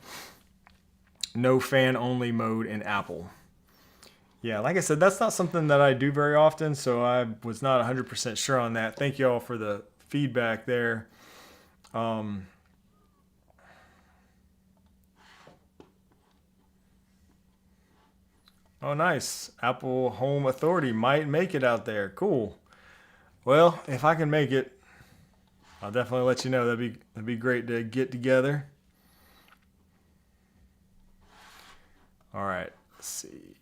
no fan only mode in Apple. Yeah, like I said, that's not something that I do very often, so I was not 100% sure on that. Thank you all for the feedback there. Oh, nice. Apple Home Authority might make it out there. Cool. Well, if I can make it, I'll definitely let you know. That'd be great to get together. All right. Let's see.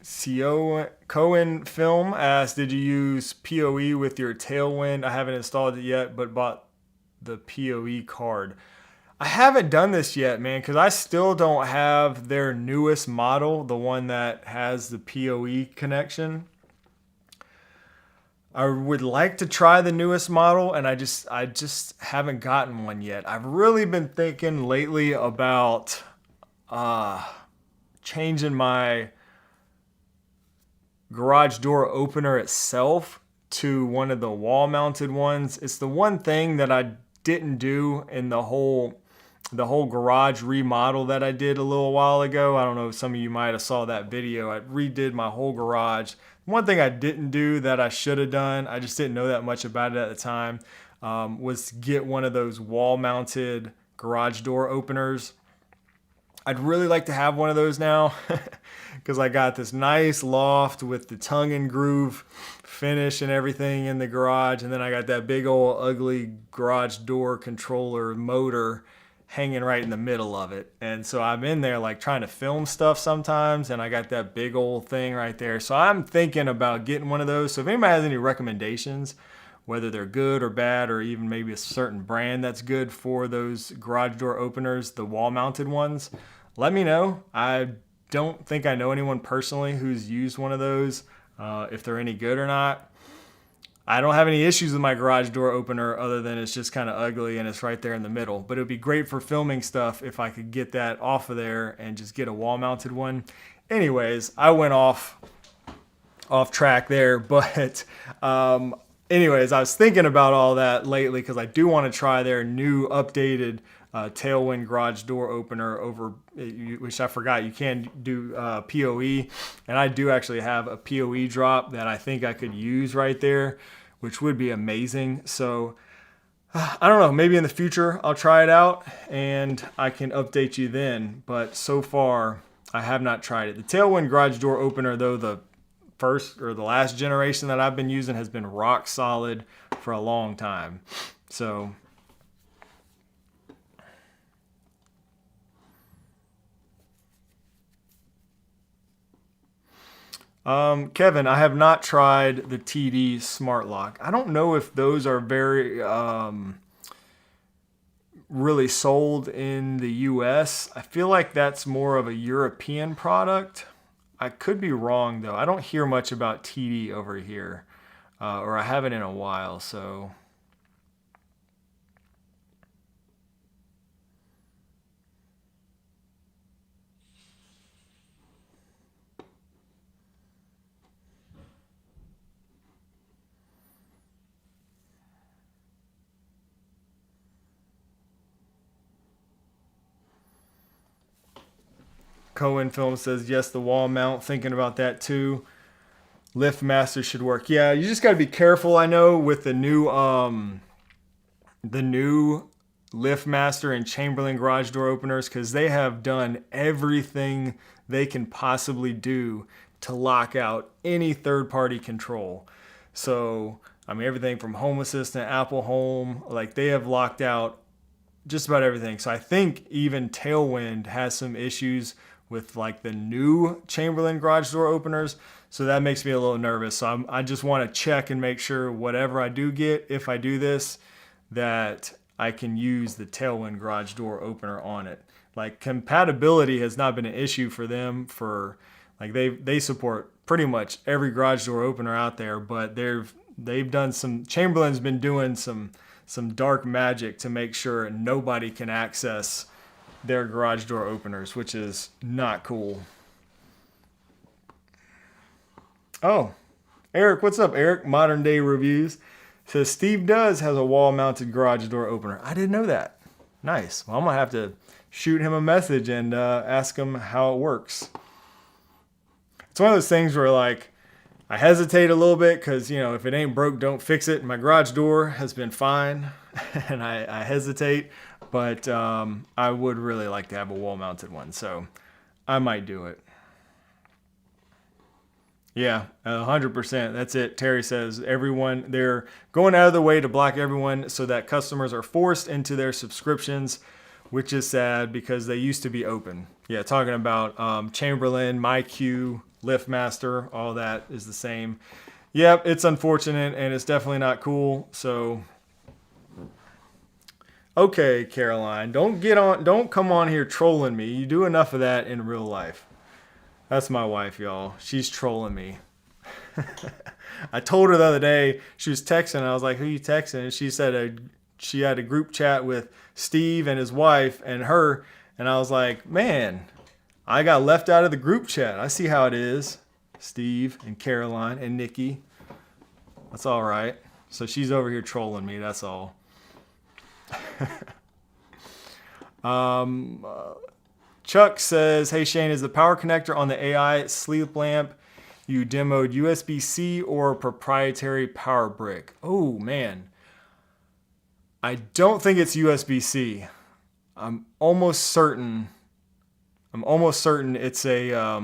CO Cohen Film asked, "Did you use PoE with your Tailwind? I haven't installed it yet, but bought the PoE card." I haven't done this yet, man, because I still don't have their newest model, the one that has the PoE connection. I would like to try the newest model, and I just haven't gotten one yet. I've really been thinking lately about changing my garage door opener itself to one of the wall mounted ones. It's the one thing that I didn't do in the whole garage remodel that I did a little while ago. I don't know if some of you might have saw that video. I redid my whole garage. One thing I didn't do that I should have done, I just didn't know that much about it at the time, was get one of those wall mounted garage door openers. I'd really like to have one of those now because I got this nice loft with the tongue and groove finish and everything in the garage. And then I got that big old ugly garage door controller motor hanging right in the middle of it. And so I'm in there like trying to film stuff sometimes, and I got that big old thing right there. So I'm thinking about getting one of those. So if anybody has any recommendations, whether they're good or bad, or even maybe a certain brand that's good for those garage door openers, the wall mounted ones, let me know. I don't think I know anyone personally who's used one of those, if they're any good or not. I don't have any issues with my garage door opener other than it's just kind of ugly and it's right there in the middle. But it would be great for filming stuff if I could get that off of there and just get a wall mounted one. Anyways, I went off track there, but anyways, I was thinking about all that lately because I do want to try their new updated Tailwind garage door opener over, which I forgot you can do PoE, and I do actually have a PoE drop that I think I could use right there, which would be amazing. So I don't know, maybe in the future I'll try it out and I can update you then, but so far I have not tried it. The Tailwind garage door opener, though, the first or the last generation that I've been using has been rock solid for a long time. So Kevin, I have not tried the TD Smart Lock. I don't know if those are very really sold in the US. I feel like that's more of a European product. I could be wrong though. I don't hear much about TD over here, or I haven't in a while, so. Cohen Film says, yes, the wall mount, thinking about that too. Lift Master should work. Yeah, you just got to be careful, I know, with the new Lift Master and Chamberlain garage door openers, because they have done everything they can possibly do to lock out any third-party control. So, I mean, everything from Home Assistant, Apple Home, like they have locked out just about everything. So I think even Tailwind has some issues with like the new Chamberlain garage door openers. So that makes me a little nervous. So I just want to check and make sure whatever I do get, if I do this, that I can use the Tailwind garage door opener on it. Like compatibility has not been an issue for them for like they support pretty much every garage door opener out there, but they've done some, Chamberlain's been doing some dark magic to make sure nobody can access their garage door openers, which is not cool. Oh, Eric, what's up, Eric? Modern Day Reviews says Steve Does has a wall-mounted garage door opener. I didn't know that. Nice. Well, I'm going to have to shoot him a message and ask him how it works. It's one of those things where, like, I hesitate a little bit because, you know, if it ain't broke, don't fix it. My garage door has been fine, and I hesitate, but I would really like to have a wall-mounted one, so I might do it. Yeah, 100%. That's it. Terry says they're going out of the way to block everyone so that customers are forced into their subscriptions, which is sad because they used to be open. Yeah, talking about Chamberlain, MyQ, LiftMaster, all that is the same. Yep, it's unfortunate and it's definitely not cool. So, okay, Caroline, don't come on here trolling me. You do enough of that in real life. That's my wife, y'all. She's trolling me. I told her the other day, she was texting. I was like, who you texting? And she said she had a group chat with Steve and his wife and her. And I was like, man, I got left out of the group chat. I see how it is. Steve and Caroline and Nikki. That's all right. So she's over here trolling me. That's all. Chuck says, hey Shane, is the power connector on the AI sleep lamp you demoed USB-C or proprietary power brick? Oh man, I don't think it's USB-C. I'm almost certain it's a I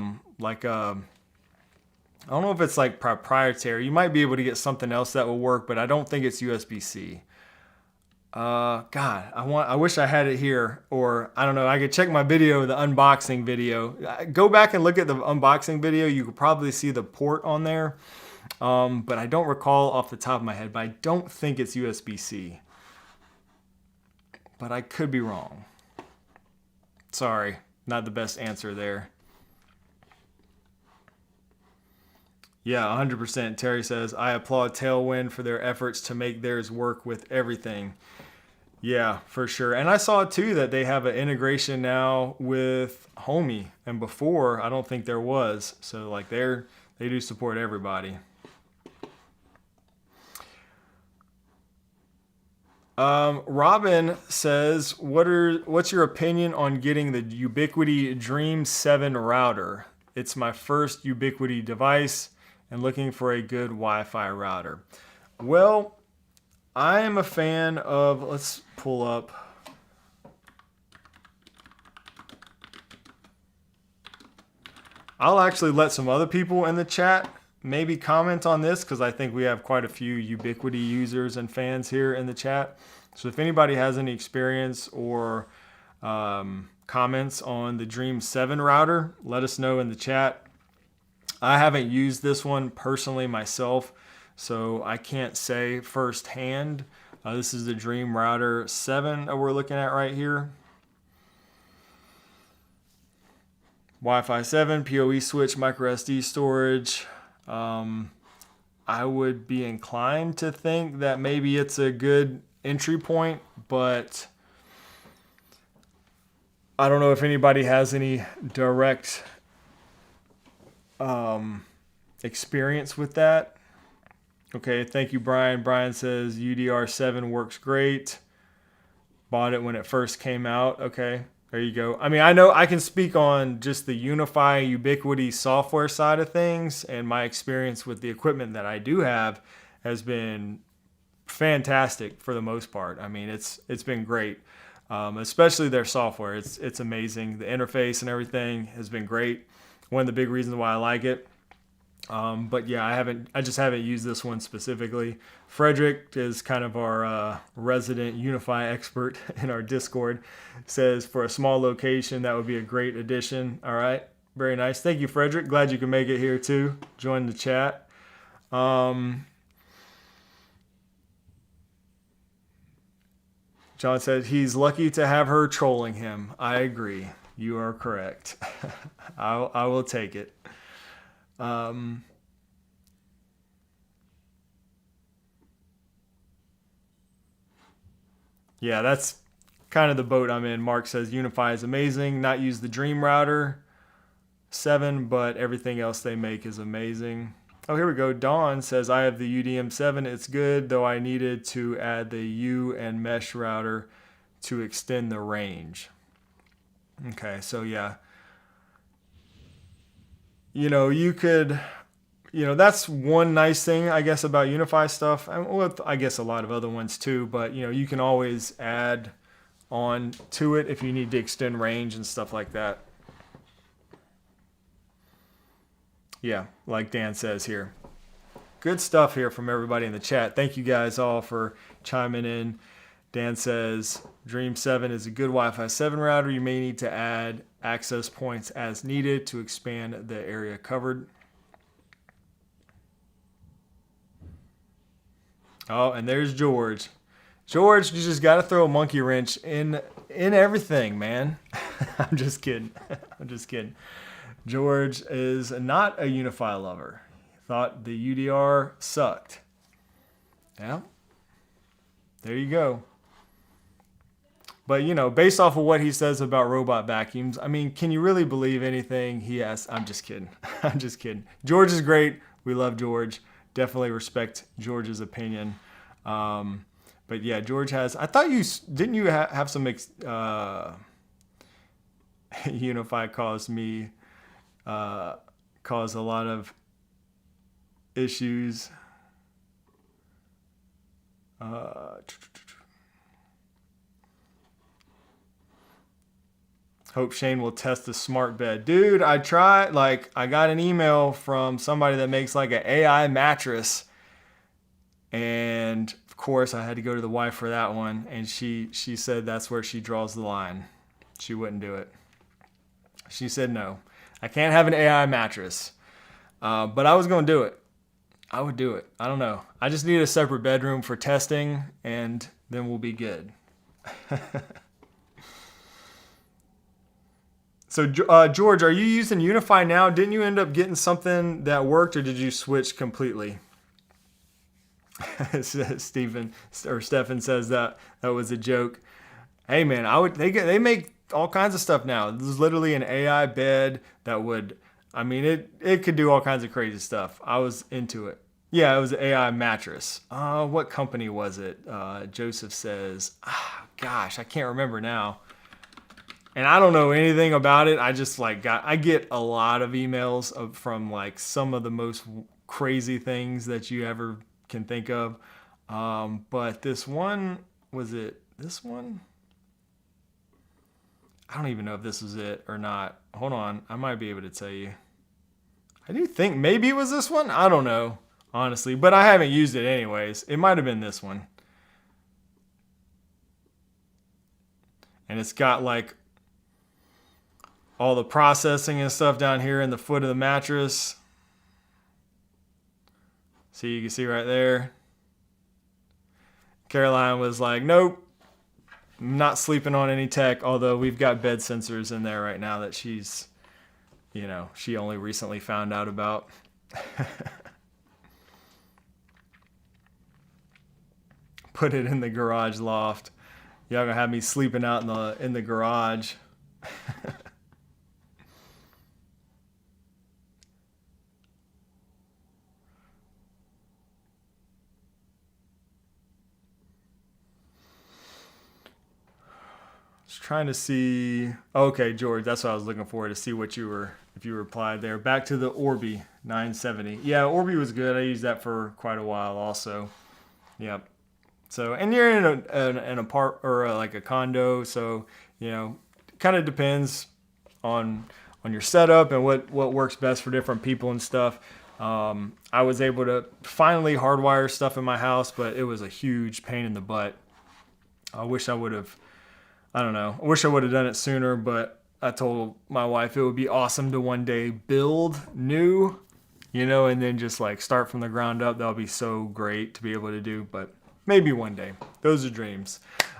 don't know if it's like proprietary. You might be able to get something else that will work, but I don't think it's USB-C. God, I wish I had it here, or I don't know. I could check my video, the unboxing video. Go back and look at the unboxing video. You could probably see the port on there, but I don't recall off the top of my head. But I don't think it's USB-C. But I could be wrong. Sorry, not the best answer there. Yeah, 100%. Terry says, I applaud Tailwind for their efforts to make theirs work with everything. Yeah, for sure. And I saw too that they have an integration now with Homey, and before I don't think there was. So like they do support everybody. Robin says, what's your opinion on getting the Ubiquiti Dreame 7 router? It's my first Ubiquiti device and looking for a good Wi-Fi router. Well, I am a fan of, let's pull up. I'll actually let some other people in the chat maybe comment on this because I think we have quite a few Ubiquiti users and fans here in the chat. So if anybody has any experience or comments on the Dreame 7 router, let us know in the chat. I haven't used this one personally myself, so I can't say firsthand. This is the Dreame Router 7 that we're looking at right here. Wi-Fi 7, PoE switch, micro SD storage. I would be inclined to think that maybe it's a good entry point, but I don't know if anybody has any direct experience with that. Okay, thank you, Brian. Brian says UDR7 works great. Bought it when it first came out. Okay, there you go. I mean, I know I can speak on just the Unify Ubiquiti software side of things, and my experience with the equipment that I do have has been fantastic for the most part. I mean, it's been great, especially their software. It's amazing. The interface and everything has been great. One of the big reasons why I like it. But yeah, I just haven't used this one specifically. Frederick is kind of our resident Unify expert in our Discord. Says for a small location, that would be a great addition. All right. Very nice. Thank you, Frederick. Glad you can make it here too. Join the chat. John said he's lucky to have her trolling him. I agree. You are correct. I will take it. Yeah, that's kind of the boat I'm in. Mark says Unify is amazing. Not use the Dreame Router 7, but everything else they make is amazing. Oh, here we go. Dawn says I have the UDM 7. It's good, though I needed to add the U and mesh router to extend the range. Okay, so yeah. You could, that's one nice thing, I guess, about Unify stuff. And with, I guess, a lot of other ones too. But, you can always add on to it if you need to extend range and stuff like that. Yeah, like Dan says here. Good stuff here from everybody in the chat. Thank you guys all for chiming in. Dan says, Dreame 7 is a good Wi-Fi 7 router. You may need to add access points as needed to expand the area covered. Oh, and there's George. George, you just got to throw a monkey wrench in everything, man. I'm just kidding. I'm just kidding. George is not a Unify lover. He thought the UDR sucked. Yeah. There you go. But, based off of what he says about robot vacuums, I mean, can you really believe anything he has? I'm just kidding. I'm just kidding. George is great. We love George. Definitely respect George's opinion. But yeah, George has, I thought didn't you have some, Unify caused a lot of issues. Hope Shane will test the smart bed. Dude, I tried, I got an email from somebody that makes an AI mattress. And of course I had to go to the wife for that one. And she said that's where she draws the line. She wouldn't do it. She said, no, I can't have an AI mattress. But I was going to do it. I would do it. I don't know. I just need a separate bedroom for testing and then we'll be good. So, George, are you using Unify now? Didn't you end up getting something that worked, or did you switch completely? Stephen says that was a joke. Hey, man, they make all kinds of stuff now. This is literally an AI bed that would, I mean, it could do all kinds of crazy stuff. I was into it. Yeah, it was an AI mattress. What company was it? Joseph says, gosh, I can't remember now. And I don't know anything about it. I just I get a lot of emails from some of the most crazy things that you ever can think of. But this one, was it this one? I don't even know if this was it or not. Hold on. I might be able to tell you. I do think maybe it was this one. I don't know, honestly. But I haven't used it anyways. It might have been this one. And it's got all the processing and stuff down here in the foot of the mattress. See, you can see right there. Caroline was like, nope, I'm not sleeping on any tech, although we've got bed sensors in there right now that she's, she only recently found out about. Put it in the garage loft. Y'all gonna have me sleeping out in the garage. Trying to see. Okay, George, that's what I was looking for, to see if you replied there. Back to the Orbi 970. Yeah, Orbi was good. I used that for quite a while also. Yep. So, and you're in an apart or a condo, so kind of depends on your setup and what works best for different people and stuff. I was able to finally hardwire stuff in my house, but it was a huge pain in the butt. I wish I would have. I don't know. I wish I would have done it sooner, but I told my wife it would be awesome to one day build new, and then just start from the ground up. That would be so great to be able to do, but maybe one day. Those are dreams.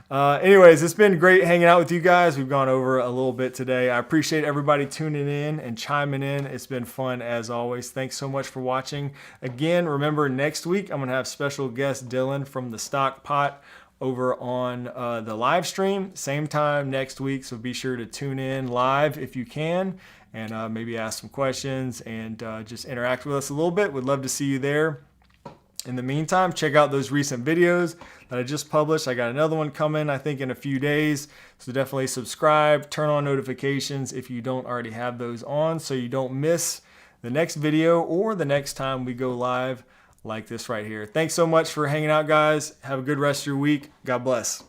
Anyways, it's been great hanging out with you guys. We've gone over a little bit today. I appreciate everybody tuning in and chiming in. It's been fun as always. Thanks so much for watching. Again, remember next week I'm going to have special guest Dylan from the Stock Pot over on the live stream, same time next week. So be sure to tune in live if you can, and maybe ask some questions and just interact with us a little bit. Would love to see you there. In the meantime, check out those recent videos that I just published. I got another one coming, I think, in a few days. So definitely subscribe, turn on notifications if you don't already have those on so you don't miss the next video or the next time we go live like this right here. Thanks so much for hanging out, guys. Have a good rest of your week. God bless.